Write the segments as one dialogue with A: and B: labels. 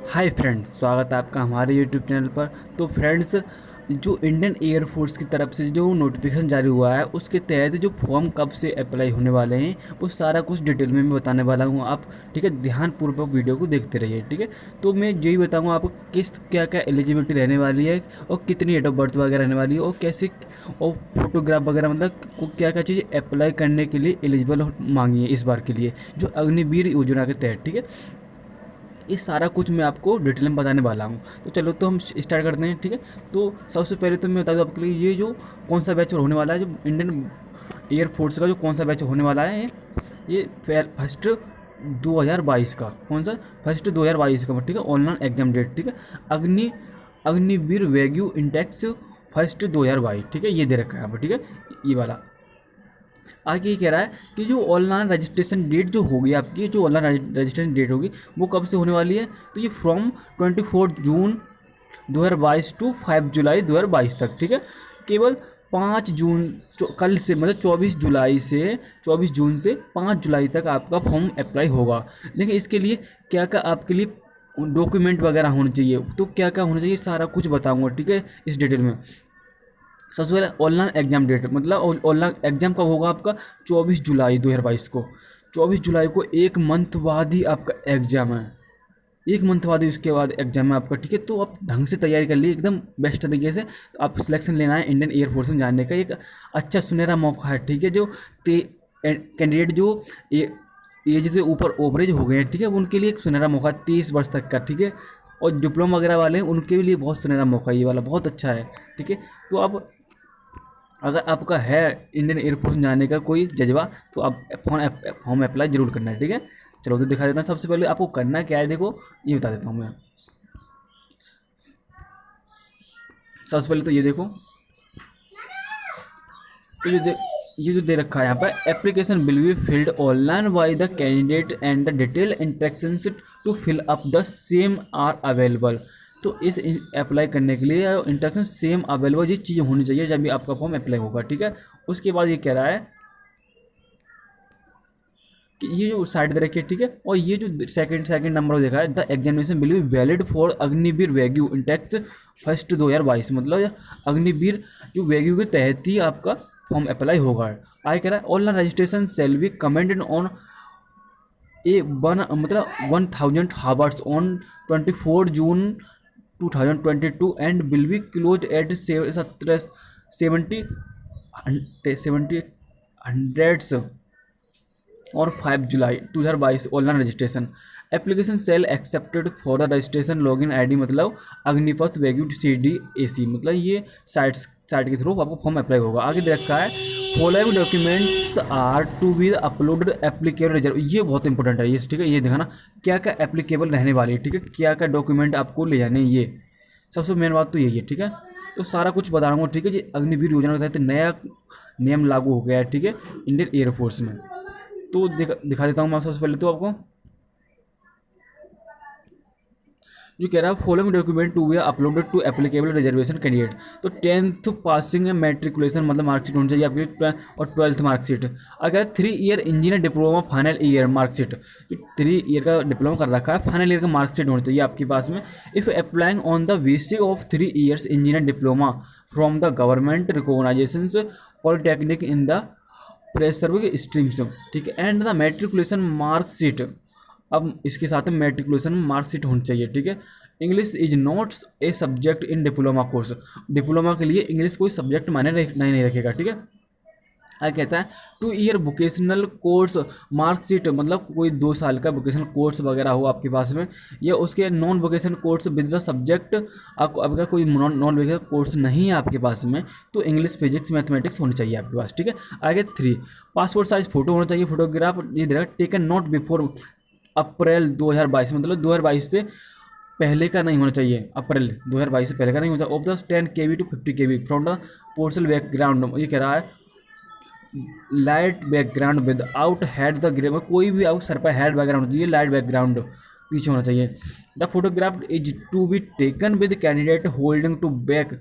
A: Hi friends, स्वागत है आपका हमारे यूट्यूब चैनल पर। तो फ्रेंड्स, जो इंडियन एयरफोर्स की तरफ से जो नोटिफिकेशन जारी हुआ है उसके तहत जो फॉर्म कब से अप्लाई होने वाले हैं वो सारा कुछ डिटेल में मैं बताने वाला हूँ। आप ठीक है, ध्यानपूर्वक वीडियो को देखते रहिए। ठीक है, तो मैं यही बताऊँगा आपको किस क्या क्या एलिजिबिलिटी रहने वाली है और कितनी डेट ऑफ बर्थ वगैरह रहने वाली है और कैसे और फोटोग्राफ वगैरह, मतलब क्या क्या चीज़ें अप्लाई करने के लिए एलिजिबल मांगी है इस बार के लिए जो अग्निवीर योजना के तहत। ठीक है, ये सारा कुछ मैं आपको डिटेल में बताने वाला हूँ। तो चलो, तो हम स्टार्ट करते हैं। ठीक है, तो सबसे पहले तो मैं बता दूँ आपके लिए ये जो कौन सा बैच होने वाला है, जो इंडियन एयरफोर्स का जो कौन सा बैच होने वाला है, ये फर्स्ट 2022 का। कौन सा? फर्स्ट 2022 का। ठीक है, ऑनलाइन एग्जाम डेट। ठीक है, अग्निवीर वैग्यू इंटेक्स फर्स्ट 2022। ठीक है, ये दे रखा है यहाँ पर। ठीक है, ये वाला आगे ये कह रहा है कि जो ऑनलाइन रजिस्ट्रेशन डेट जो होगी आपकी, जो ऑनलाइन रजिस्ट्रेशन डेट होगी वो कब से होने वाली है। तो ये फ्रॉम 24 जून 2022 टू 5 जुलाई 2022 तक। ठीक है, केवल 5 जून कल से, मतलब 24 जून से 5 जुलाई तक आपका फॉर्म अप्लाई होगा। लेकिन इसके लिए क्या क्या आपके लिए डॉक्यूमेंट वगैरह होने चाहिए, तो क्या क्या होना चाहिए सारा कुछ बताऊंगा। ठीक है, इस डिटेल में सबसे पहले ऑनलाइन एग्जाम डेट, मतलब ऑनलाइन एग्जाम कब होगा आपका? 24 जुलाई 2022 को। 24 जुलाई को एक मंथ बाद ही आपका एग्जाम है। एक मंथ बाद ही उसके बाद एग्जाम है आपका। ठीक है, तो आप ढंग से तैयारी कर लिए एकदम बेस्ट तरीके से। तो आप सिलेक्शन लेना है इंडियन एयरफोर्स में जाने का, एक अच्छा सुनहरा मौका है। ठीक है, जो कैंडिडेट जो एज से ऊपर ओवरेज हो गए हैं, ठीक है, उनके लिए एक सुनहरा मौका 30 वर्ष तक का। ठीक है, और डिप्लोमा वगैरह वाले हैं उनके लिए बहुत सुनहरा मौका, ये वाला बहुत अच्छा है। ठीक है, तो आप अगर आपका है इंडियन एयरफोर्स में जाने का कोई जज्बा, तो आप फॉर्म अप्लाई जरूर करना है। ठीक है, चलो तो दिखा देता हूँ। सबसे पहले आपको करना क्या है, देखो ये बता देता हूँ मैं। सबसे पहले तो ये देखो, तो ये जो दे रखा है यहाँ पर, application will be filled online by the candidate and the detail instructions to fill up the same are available. तो इस अप्लाई करने के लिए इंस्ट्रक्शन सेम अवेलेबल ये चीज़ होनी चाहिए जब भी आपका फॉर्म अप्लाई होगा। ठीक है, उसके बाद ये कह रहा है कि ये जो साइड दे रखी है, ठीक है, और ये जो सेकंड नंबर देखा है, the examination will be valid for Agniveer wagyu intact first 2022, मतलब अग्निवीर जो वैग्यू के तहत ही आपका फॉर्म अप्लाई होगा। आगे कह रहा है online registration shall be commenced on A one, मतलब 1000 hours on 24 June 2022 and will be close at 70 hundreds और 5 July 2022 online registration. Application shall accepted for the registration login ID, मतलब अग्निपथ वैग्यू CDAC, मतलब ये साइट के through आपको form apply होगा। आगे दे रखा है following documents are to be uploaded applicable reserve, ये बहुत इंपॉर्टेंट है ये। ठीक है, ये दिखाना क्या क्या एप्लीकेबल रहने वाली है। ठीक है, क्या क्या डॉक्यूमेंट आपको ले जाने, ये सबसे मेन बात तो यही है। ठीक है, तो सारा कुछ बता रहा हूँ। ठीक है जी, अग्निवीर योजना के तहत नया नियम लागू हो गया है। ठीक है, इंडियन एयरफोर्स में। तो दिखा देता हूँ मैं सबसे पहले तो आपको जो कह रहा है following document to be uploaded to applicable reservation candidate. तो 10th पासिंग मैट्रिकुलेशन, मतलब मार्कशीट होनी चाहिए आपकी, और 12th मार्कशीट। अगर 3 year engineer diploma final year marksheet, 3 year का डिप्लोमा कर रखा है, फाइनल ईयर का मार्कशीट होनी चाहिए आपके पास में। If applying on the basis of 3 years engineer diploma from the government recognisation polytechnic in the preserve streams. ठीक है, एंड द मैट्रिकुलेशन मार्कशीट, अब इसके साथ में मैट्रिकुलेशन मार्कशीट होनी चाहिए। ठीक है, English is not a subject in diploma course, diploma के लिए इंग्लिश कोई सब्जेक्ट माने नहीं रखेगा। ठीक है, आगे कहता है 2 ईयर वोकेशनल कोर्स मार्कशीट, मतलब कोई 2 साल का वोकेशनल कोर्स वगैरह हो आपके पास में, या उसके non vocational course with the subject. आपको अगर कोई नॉन वोकेशनल कोर्स नहीं है आपके पास में, तो इंग्लिश, फिजिक्स, मैथमेटिक्स होनी चाहिए आपके पास। ठीक है, आगे 3 पासपोर्ट साइज फोटो होना चाहिए। फोटोग्राफ ये दे रहा है टेकन नॉट बिफोर अप्रैल 2022, मतलब 2022 से पहले का नहीं होना चाहिए। अप्रैल 2022 से पहले का नहीं होता। Of the 10 KB to 50 KB from the parcel background, ये कह रहा है light background without head the grey, कोई भी आप सर पर हेड बैकग्राउंड चाहिए, लाइट बैकग्राउंड पीछे होना चाहिए। The photograph is to be taken with candidate holding to back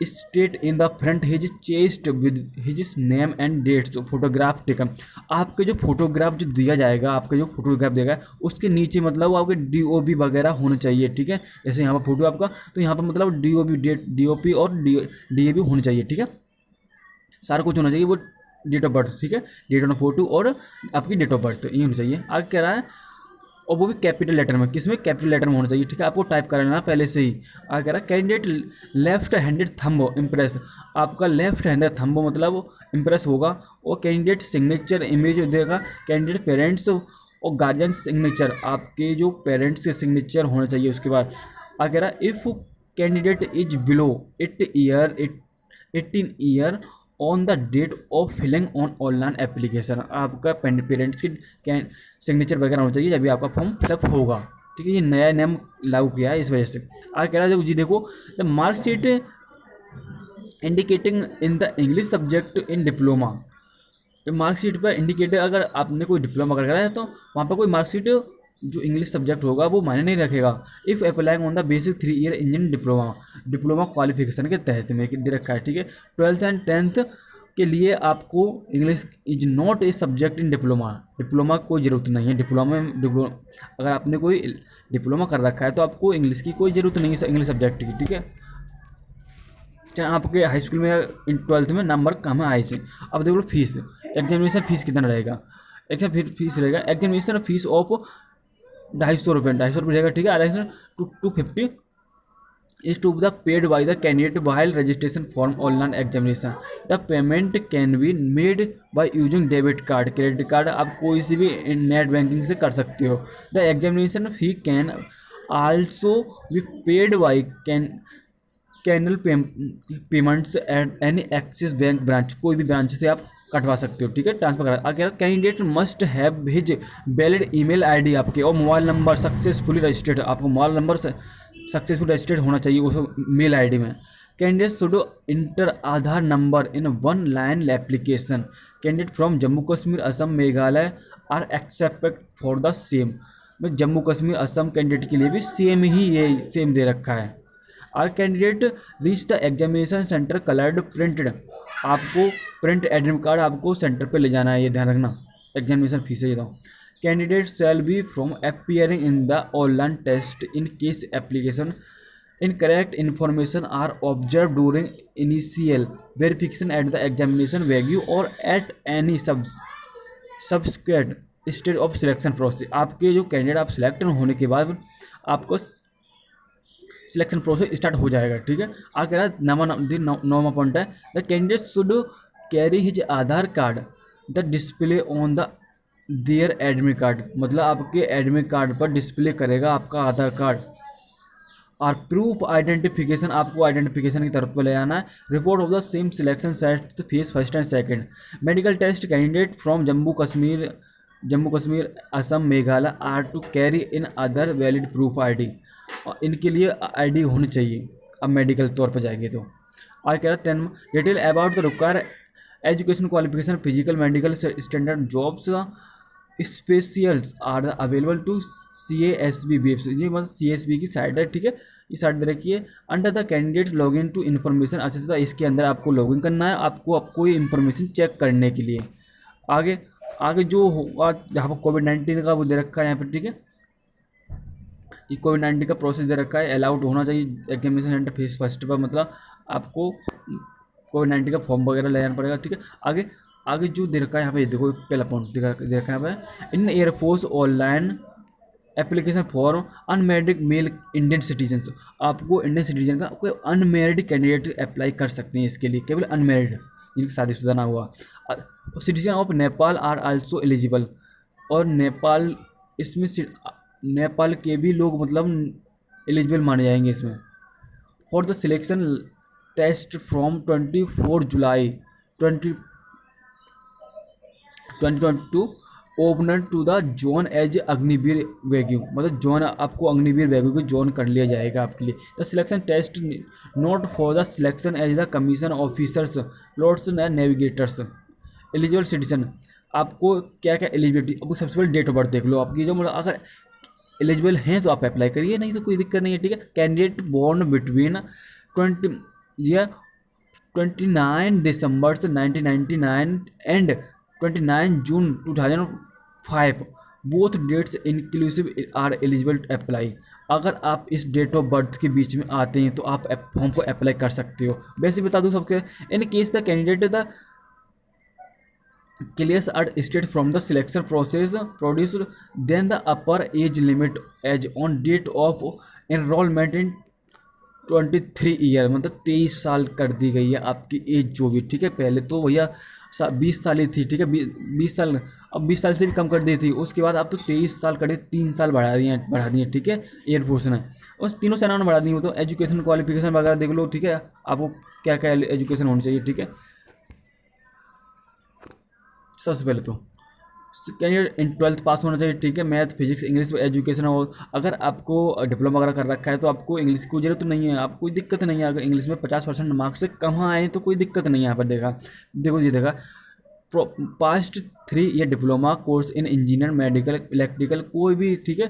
A: state in the front his chest with his name and dates photograph taken. आपके जो फोटोग्राफ जो दिया जाएगा, आपका जो फोटोग्राफ देगा उसके नीचे मतलब आपके DOP वगैरह होना चाहिए, ठीक है। जैसे यहाँ पर फोटो आपका, तो यहाँ पर मतलब DOP और DAP होनी चाहिए, ठीक है। सारा कुछ होना चाहिए, वो डेट ऑफ बर्थ, ठीक है, डेट ऑफ फोटो और आपकी डेट ऑफ बर्थ ये होनी चाहिए। आगे कह रहा है, और वो भी कैपिटल लेटर में, किसमें, कैपिटल लेटर में होना चाहिए, ठीक है। आपको टाइप कर लेना पहले से ही। आगे कह रहा है candidate left handed thumb impress. आपका लेफ्ट हैंडेड थंब मतलब इम्प्रेस होगा, और कैंडिडेट सिग्नेचर इमेज देगा, कैंडिडेट पेरेंट्स और गार्जियन सिग्नेचर, आपके जो पेरेंट्स के सिग्नेचर होने चाहिए। उसके बाद आगे कह रहा है if candidate is below 18 year on the date of filling on online application. आपका पेरेंट्स की सिग्नेचर वगैरह होना चाहिए जब भी आपका फॉर्म फिलअप होगा, ठीक है। ये नया नियम लागू किया है इस वजह से। आगे कह रहा है जी देखो, the marksheet indicating in the English subject in diploma. Marksheet पर इंडिकेटर, अगर आपने कोई डिप्लोमा कर है तो वहाँ पर कोई मार्कशीट जो इंग्लिश सब्जेक्ट होगा वो मायने नहीं रखेगा। If applying on the basic 3 year engineering diploma qualification के तहत में दे रखा है, ठीक है। 12th एंड 10th के लिए आपको English is not a subject in diploma कोई ज़रूरत नहीं है। डिप्लोमा अगर आपने कोई डिप्लोमा कर रखा है तो आपको इंग्लिश की कोई ज़रूरत नहीं है, इंग्लिश सब्जेक्ट की, ठीक है। चाहे आपके हाई स्कूल में या 12th में नंबर कम आए से। अब देखो फीस, एग्जामिनेशन फीस कितना रहेगा, फीस रहेगा एग्जामिनेशन फीस ऑफ 250 रुपये रहेगा, ठीक है। आरक्षण 250 is to the paid by the candidate while registration form online examination. The payment can be made by using debit card, credit card आप कोई सी भी नेट बैंकिंग से कर सकते हो। The examination fee can also be paid by canal payments at any Axis bank branch, कोई भी branch से आप कटवा सकते हो, ठीक है, ट्रांसफर करा। अगर candidate must have his valid email ID आपके और मोबाइल नंबर सक्सेसफुली रजिस्टर्ड, आपको मोबाइल नंबर सक्सेसफुल रजिस्टर्ड होना चाहिए उस मेल आईडी में। Candidate should enter Aadhaar number in 1 line application. Candidate from Jammu Kashmir Assam Meghalaya are accepted for the same. Jammu Kashmir Assam candidate के लिए भी सेम ही ये सेम दे रखा है। Are candidate reach the examination centre coloured printed, आपको प्रिंट एडमिट कार्ड आपको सेंटर पे ले जाना है, ये ध्यान रखना। एग्जामिनेशन फीस है ये। Candidate shall be from appearing in the online test in case application incorrect information are observe during initial verification at the examination venue और at any subsequent stage of selection process. आपके जो candidate आप select होने के बाद आपको selection process start हो जाएगा, ठीक है। आगे कह रहा है नौवा पॉइंट है, the candidate should carry his Aadhaar card the display on the there admit card, मतलब आपके एडमिट कार्ड पर डिस्प्ले करेगा आपका आधार कार्ड। और प्रूफ आइडेंटिफिकेशन, आपको आइडेंटिफिकेशन की तरफ पर ले आना है। Report of the same selection set phase first and second. Medical test candidate from Jammu Kashmir Assam Meghalaya are to carry in other valid proof ID, और इनके लिए आईडी होनी चाहिए अब मेडिकल तौर पर जाएंगे तो। और कह रहा है 10 detail about the require education qualification physical medical standard jobs specials are available to CASB website, ये मतलब CASB की साइट है, ठीक है। ये साइट दे रखी है। Under the candidate login to information, अच्छा इसके अंदर आपको लॉगिन करना है, आपको ये इन्फॉर्मेशन चेक करने के लिए। आगे जो होगा यहाँ पर कोविड-19 का वो दे रखा है यहाँ पर, ठीक है। ये कोविड-19 का प्रोसेस दे रखा है, अलाउड होना चाहिए एग्जामिनेशन सेंटर फेस फर्स्ट पर, मतलब आपको कोविड-19 का फॉर्म वगैरह ले जाना पड़ेगा, ठीक है। आगे जो दे रखा है यहाँ पे देखो, पहला पॉइंट दे रखा है यहाँ पे, in air force online application for unmarried mail Indian citizen. आपको इंडियन सिटीजन का कोई अनमेरिड कैंडिडेट अप्लाई कर सकते हैं इसके लिए, केवल अनमेरिड जिनकी शादीशुदा ना हुआ। Citizen of Nepal are also eligible, और नेपाल इसमें नेपाल के भी लोग मतलब एलिजिबल माने जाएंगे इसमें। For the selection test from 24 July 2022 opener to the zone as Agniveer Vayu, मतलब जोन आपको अग्निवीर वैग्यू को जोन कर लिया जाएगा आपके लिए। The selection test not for the selection as the commission officers pilots and navigators. Eligible citizen, आपको क्या क्या एलिजिबिलिटी, आपको सबसे पहले डेट ऑफ बर्थ देख लो आपकी, जो मतलब अगर एलिजिबल हैं तो आप अप्लाई करिए, नहीं तो कोई दिक्कत नहीं है, ठीक है। Candidate born between 20 year 29 December 1999 and 29 June 2005 both dates inclusive are eligible to apply. अगर आप इस डेट ऑफ बर्थ के बीच में आते हैं तो आप फॉर्म को अप्लाई कर सकते हो। वैसे बता दूं सबके, in case the candidate the clears are state from the selection process produced, then the upper age limit as on date of enrollment in 23 year, मतलब 23 साल कर दी गई है आपकी एज जो भी, ठीक है। पहले तो भैया 20 साल ही थी, ठीक है, 20 साल, अब 20 साल से भी कम कर दी थी। उसके बाद अब तो 23 साल कर दी, 3 साल बढ़ा दिए, ठीक है, एयरफोर्स ने। उस तीनों सेनाओं ने बढ़ा दी। वो तो एजुकेशन क्वालिफिकेशन वगैरह देख लो, ठीक है, आपको क्या क्या एजुकेशन होनी चाहिए, ठीक है। सबसे पहले तो कैंडिडेट इन 12th पास होना चाहिए, ठीक है, मैथ फिजिक्स इंग्लिश एजुकेशन हो। अगर आपको डिप्लोमा वगैरह कर रखा है तो आपको इंग्लिश की जरूरत नहीं है, आपको कोई दिक्कत नहीं है। अगर इंग्लिश में 50% मार्क्स से कम आए तो कोई दिक्कत नहीं है। यहाँ पर देखो ये देखा past 3 year diploma course in engineer medical electrical कोई भी, ठीक है,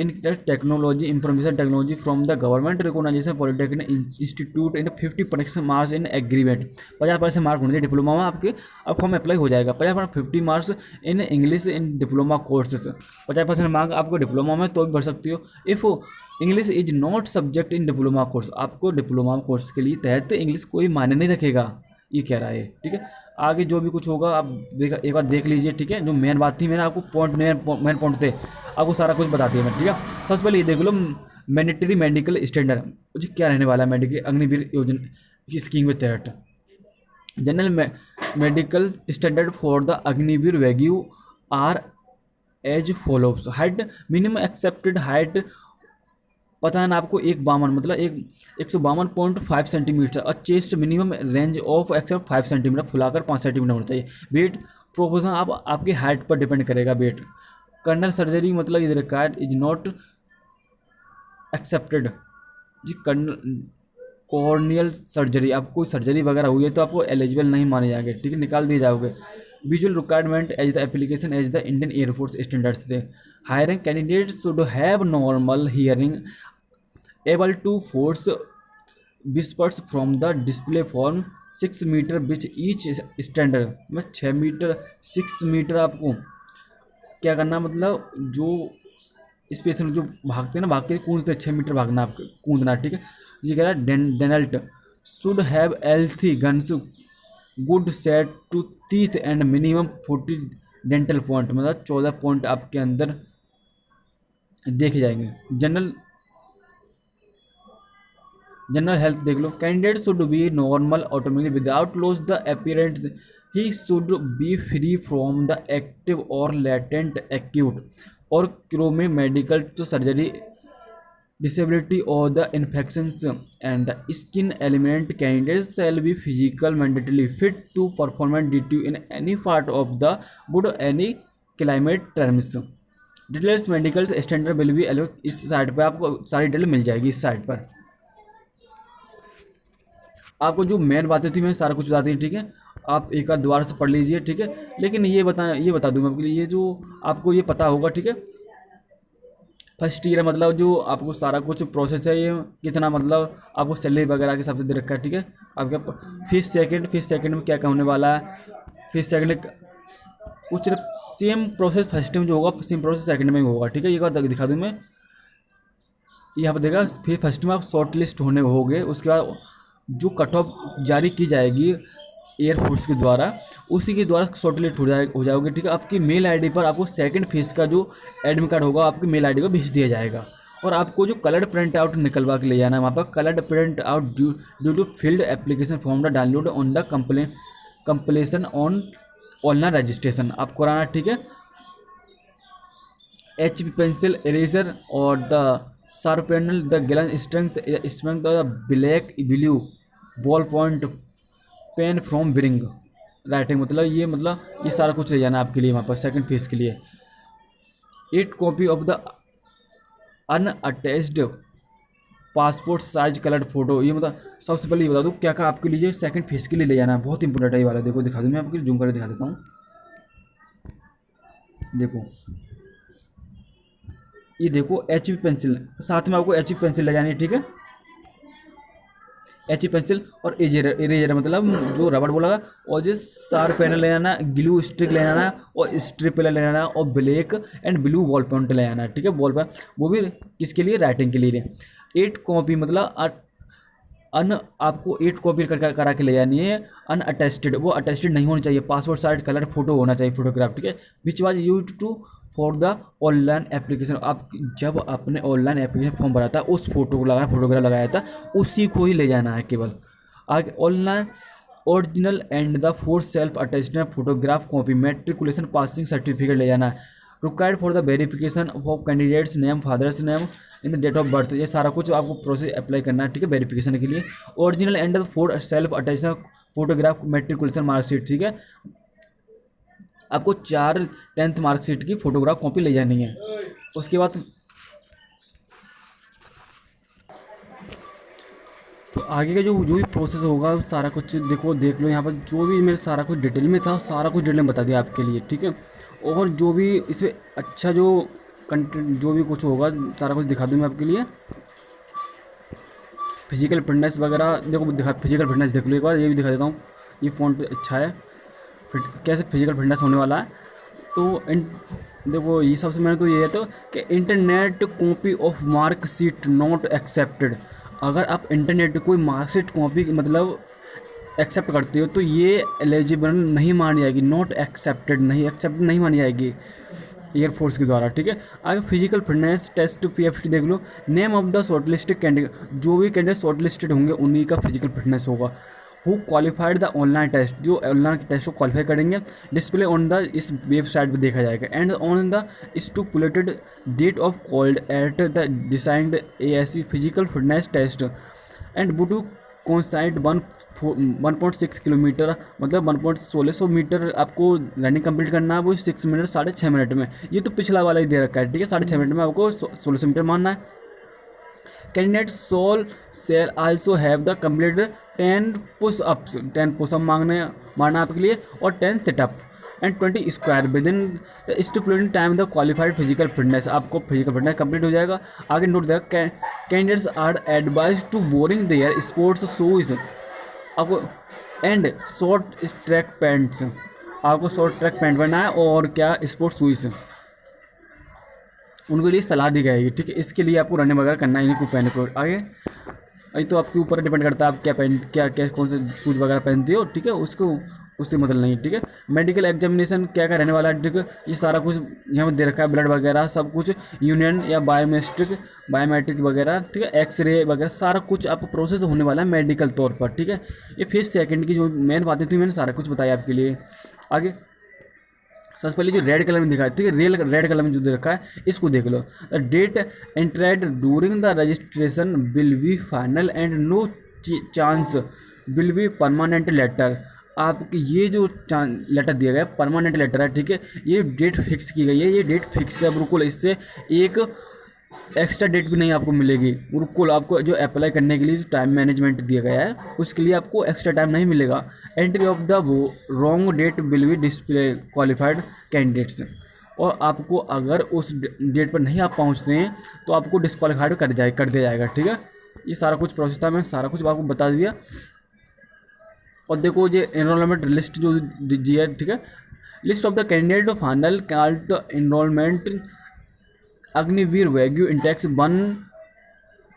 A: in technology information technology from the government recognisation polytechnic institute in 50% marks in agreement. 50% mark होने चाहिए डिप्लोमा में आपके, अब फॉर्म अप्लाई हो जाएगा। 50 marks in English in diploma courses, 50% mark आपको डिप्लोमा में तो भी भर सकती हो। If English is not subject in diploma course, आपको डिप्लोमा कोर्स के लिए तहत इंग्लिश कोई मायने नहीं रखेगा, ये कह रहा है, ठीक है। आगे जो भी कुछ होगा आप एक बार देख लीजिए, ठीक है। जो मेन बात थी, मैंने आपको मेन पॉइंट थे, आपको सारा कुछ बता दिया मैं, ठीक है। सबसे पहले ये देख लो, मैंडेटरी मेडिकल स्टैंडर्ड जी क्या रहने वाला है मेडिकल अग्निवीर योजना स्कीम के तहत। General medical standard for the Agniveer Vayu are as follows. Height minimum accepted height पता है ना आपको, 152 मतलब 152.5 सेंटीमीटर और chest minimum range of accept 5 centimetre, फुलाकर 5 सेंटीमीटर होना चाहिए। वेट प्रोपोर्शन आप आपकी हाइट पर डिपेंड करेगा वेट। कर्नल सर्जरी मतलब is required is not accepted जी। कर्नल कॉर्नियल सर्जरी, आपको कोई सर्जरी वगैरह हुई है तो आपको एलिजिबल नहीं माने जाएंगे, ठीक है, निकाल दिए जाओगे। Visual requirement as the application as the Indian air force standards थे। Hearing candidate should have normal hearing able to force whispers from the display form 6 metre which each standard में 6 मीटर 6 मीटर आपको क्या करना, मतलब जो स्पेशल जो भागते हैं ना, भाग के कूदते 6 मीटर भागना आपको कूदना, ठीक है। ये कह रहा है dental should have healthy gums good set to teeth and minimum 40 dental point, मतलब 14 पॉइंट आपके अंदर देखे जाएंगे। जनरल हेल्थ देख लो, candidate should be normal automatic without loss the appearance, he should be free from the active और latent acute और chronic medical to surgery disability or the infections and the skin element. Candidates shall be physical mandatorily fit to perform duty in any part of the good any climate terms. Details medical standard will be अलग, इस site पर आपको सारी detail मिल जाएगी। इस site पर आपको जो मेन बातें थी मैं सारा कुछ बता दी, ठीक है। आप एक बार दोबारा से पढ़ लीजिए, ठीक है। लेकिन ये बता दूँ मैं आपके लिए, ये जो आपको ये पता होगा, ठीक है। फर्स्ट ईयर मतलब जो आपको सारा कुछ प्रोसेस है, ये कितना मतलब आपको सैलरी वगैरह के हिसाब से दे रखा है, ठीक है। आपका फीस सेकंड में क्या क्या होने वाला है, फीस सेकंड कुछ सेम प्रोसेस फर्स्ट में जो होगा सेम प्रोसेस सेकंड में भी होगा, ठीक है। ये बात दिखा दूँ मैं, यहाँ पर देखा फिर फर्स्ट में आप शॉर्ट लिस्ट होने होंगे, उसके बाद जो कट ऑफ जारी की जाएगी एयरफोर्स के द्वारा, उसी के द्वारा शॉर्ट लिस्ट हो जाओगे, ठीक है। आपकी मेल आईडी पर आपको सेकंड फेज का जो एडमिट कार्ड होगा आपकी मेल आईडी पर भेज दिया जाएगा। और आपको जो कलर्ड प्रिंट आउट निकलवा के ले जाना है वहाँ पर, coloured print out due to field application form the download on the completion on online registration आप कराना, ठीक है। HB पेंसिल इरेजर और the sharpener the glen strength the black blue ball point pen from bearing writing, मतलब ये सारा कुछ ले जाना आपके लिए वहाँ पर सेकंड फेज के लिए। 8 copy of the unattached passport size coloured photo, ये मतलब सबसे पहले ये बता दूँ क्या क्या आपके लिए सेकंड फेज के लिए ले जाना है, बहुत इंपॉर्टेंट है ये वाला। देखो दिखा दूँ मैं आपके जूम करके दिखा देता हूँ, देखो ये देखो HB पेंसिल, साथ में आपको HB पेंसिल ले जानी है, ठीक है। HB पेंसिल और इरेजर मतलब जो रबड़ बोला, और जो शार्प पेन ले आना, ग्लू स्टिक ले आना और स्ट्रिप ले आना और black and blue wall paint ले आना, ठीक है। वॉल पेन वो भी किसके लिए, राइटिंग के लिए। 8 कॉपी मतलब आपको 8 कॉपी करा के ले जानी है, अनअटेस्टेड, वो अटेस्टेड नहीं होनी चाहिए, पासपोर्ट साइज कलर फोटो होना चाहिए, फोटोग्राफ, ठीक है। Which was use to for the online application, आप जब आपने ऑनलाइन एप्लीकेशन फॉर्म भरा था उस फोटो को लगाना, फोटोग्राफ लगाया था, उसी को ही ले जाना है केवल। आगे online original and the 4 self attested photograph copy, matriculation passing certificate ले जाना है। Required for the verification of candidate's name, father's name in the date of birth, ये सारा कुछ आपको प्रोसेस अप्लाई करना है, ठीक है, वेरिफिकेशन के लिए। Original and 4 self attested photograph matriculation marksheet, ठीक है। आपको 4 10th मार्कशीट की फोटोग्राफ कॉपी ले जानी है। उसके बाद तो आगे का जो भी प्रोसेस होगा सारा कुछ देख लो यहाँ पर, जो भी मेरे सारा कुछ डिटेल में था, सारा कुछ डिटेल में बता दिया आपके लिए, ठीक है। और जो भी इसमें अच्छा जो कंटेंट जो भी कुछ होगा सारा कुछ दिखा दूँ मैं आपके लिए। फिजिकल फिटनेस वगैरह देखो, फिजिकल फिटनेस देख लो एक बार, ये भी दिखा देता हूँ। ये फ़ॉन्ट अच्छा है, कैसे फिजिकल फिटनेस होने वाला है। तो देखो ये सबसे मैंने तो ये है तो कि internet copy of marksheet not accepted, अगर आप इंटरनेट कोई मार्कशीट कॉपी मतलब एक्सेप्ट करते हो तो ये एलिजिबल नहीं मानी जाएगी, नॉट एक्सेप्टेड नहीं मानी जाएगी एयरफोर्स के द्वारा, ठीक है। आगे फिजिकल फिटनेस टेस्ट PFT देख लो। Name of the shortlisted candidate, जो भी कैंडिडेट शॉर्टलिस्टेड होंगे उन्हीं का फिजिकल फिटनेस होगा। Who qualified the online test, जो ऑनलाइन टेस्ट को क्वालिफाई करेंगे, डिस्प्ले ऑन द इस वेबसाइट पर देखा जाएगा। And on the stipulated date of called at the designed ASE physical fitness test and but to consist 1.6 kilometre मतलब 1.16 metre आपको running complete करना है, वो 6 मिनट 6.5 मिनट में। ये तो पिछला वाला ही दे रखा है, ठीक है। 6.5 मिनट में आपको 1600 मीटर मारना है। Candidate shall also have the complete 10 pushups, 10 pushup मारना आपके लिए, और 10 setup and 20 square within the stipulated time the qualified physical fitness, आपको फिजिकल फिटनेस कंप्लीट हो जाएगा। आगे नोट देगा candidates are advise to boring their sports shoes आपको एंड शॉर्ट ट्रैक पैंट्स, आपको शॉर्ट ट्रैक पैंट पहनना है और क्या स्पोर्ट्स शूज उनके लिए सलाह दी जाएगी, ठीक है। इसके लिए आपको रनिंग वगैरह करना है, इन्हीं को पहने को। आगे ये तो आपके ऊपर डिपेंड करता है आप क्या कौन से शूज वगैरह पहनते हो, ठीक है, उससे मतलब नहीं है, ठीक है। मेडिकल एग्जामिनेशन क्या रहने वाला है, ठीक है, ये सारा कुछ यहाँ पर दे रखा है, ब्लड वगैरह सब कुछ, यूनियन या बायोमेट्रिक वगैरह, ठीक है, एक्सरे वगैरह सारा कुछ आपको प्रोसेस होने वाला है मेडिकल तौर पर, ठीक है। ये फेज सेकंड की जो मेन बातें थी मैंने सारा कुछ बताया आपके लिए। आगे सबसे पहले जो रेड कलर में दिखा है, ठीक है, रेड कलर में जो दे रखा है इसको देख लो। The date entered during the registration will be final and no chance will be permanent letter, आपके ये जो लेटर दिया गया है परमानेंट लेटर है, ठीक है। ये डेट फिक्स की गई है, ये डेट फिक्स है बिल्कुल, इससे एक एक्स्ट्रा डेट भी नहीं आपको मिलेगी बिल्कुल। आपको जो अप्लाई करने के लिए जो टाइम मैनेजमेंट दिया गया है उसके लिए आपको एक्स्ट्रा टाइम नहीं मिलेगा। Entry of the wrong date will be display qualified candidates, और आपको अगर उस डेट पर नहीं आप पहुंचते हैं तो आपको डिस्क्वालीफाइड कर दिया जाएगा, ठीक है। ये सारा कुछ प्रोसेस था, मैं सारा कुछ आपको बता दिया। और देखो ये एनरोलमेंट लिस्ट जो दी है, ठीक है, list of the candidate final called the enrolment Agniveer Vayu intakes 1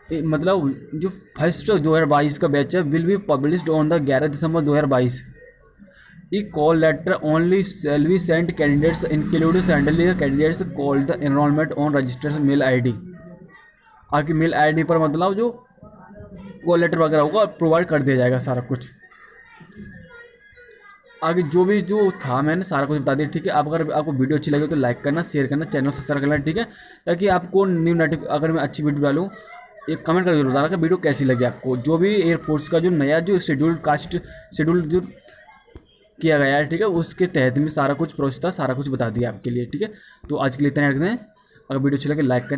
A: मतलब जो फर्स्ट 2022 का बैच है will be published on the 11 December 2022। E call letter only shall be sent candidates include सैंडली candidates call the enrolment on registered mail ID, आपकी mail ID पर मतलब जो call letter वगैरह होगा प्रोवाइड कर दिया जाएगा सारा कुछ। आगे जो था मैंने सारा कुछ बता दिया, ठीक है। आप अगर आपको वीडियो अच्छी लगे तो लाइक करना, शेयर करना, चैनल सब्सक्राइब करना, ठीक है, ताकि आपको न्यू अगर मैं अच्छी वीडियो डालूँ एक कमेंट करके बताना कि वीडियो कैसी लगी आपको। जो भी एयरफोर्स का जो नया जो शेड्यूल जो किया गया है, ठीक है, उसके तहत में सारा कुछ प्रोसेस था, सारा कुछ बता दिया आपके लिए, ठीक है। तो आज के लिए इतना रखते हैं, अगर वीडियो अच्छी लगे लाइक करना।